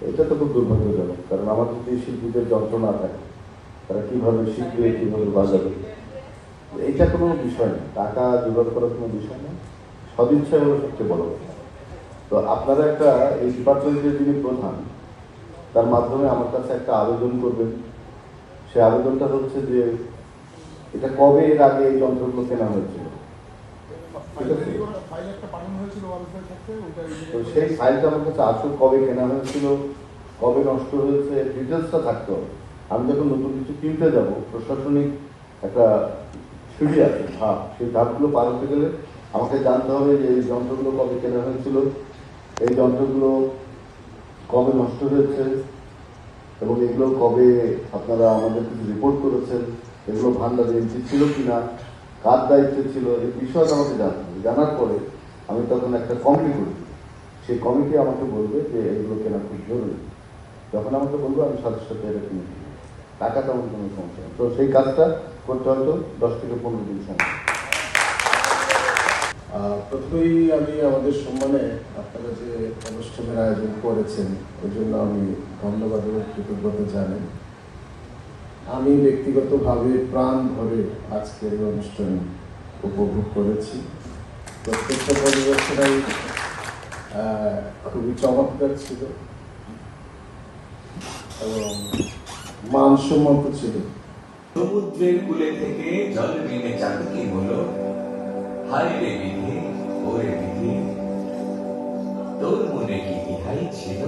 এটা তো খুব দুর্ভাগ্যজনক, কারণ আমাদের যদি শিল্পীদের যন্ত্র না থাকে তারা কিভাবে শিখবে, কিভাবে বাজাবে, এটা কোনো বিষয় না, টাকা জোগাড় করার কোনো বিষয় না, সদিচ্ছাই হলো সবচেয়ে বড় কথা। তো আপনারা একটা এই ডিপার্টমেন্টের যিনি প্রধান, তার মাধ্যমে আমার কাছে একটা আবেদন করবেন। সে আবেদনটা হচ্ছে যে এটা কবে এর আগে এই যন্ত্রগুলো কেনা হয়েছিল, তো সেই ফাইলটা আমার কাছে আসুক, কবে কেনা হয়েছিল, কবে নষ্ট হয়েছে, ডিটেলসটা থাকতে হবে। আমি যখন নতুন কিছু কিনতে যাব, প্রশাসনিক একটা সিঁড়ি আছে, ধাপ, সেই ধাপগুলো পার হতে গেলে আমাকে জানতে হবে যে এই যন্ত্রগুলো কবে কেনা হয়েছিল, এই যন্ত্রগুলো কবে নষ্ট হয়েছে, এবং এগুলো কবে আপনারা আমাদের কিছু রিপোর্ট করেছেন, এগুলো ভান্ডারে এন্ট্রি ছিল কিনা, কার দায়িত্বে ছিল, এই বিষয়টা আমাকে জানতে হবে। জানার পরে আমি তখন একটা কমিটি করি, সেই কমিটি আমাকে বলবে যে এগুলো কেনা খুব জরুরি। যখন আমাকে বলবো আমি সাথে সাথে এটা কিনে দিই, টাকাটা আমার কোনো সমস্যা নেই। তো সেই কাজটা করতে হয়তো 10 থেকে 15 দিন সময়। প্রথমেই আমি আমাদের সম্মানে আপনারা যে অনুষ্ঠানের আয়োজন করেছেন ওই জন্য আমি ধন্যবাদ এবং কৃতজ্ঞতা জানাই। আমি ব্যক্তিগতভাবে প্রাণ ভরে আজকের এই অনুষ্ঠান উপভোগ করেছি। প্রত্যেকটা পরিবেশনাই খুবই চমৎকার ছিল এবং মানসম্মত ছিল। সমুদ্রের কূলে থেকে জল নেমে চাঁদকে বলো, হায় রে বিধি, ওরে বিধি, তোর মনে কি ইহাই ছিল?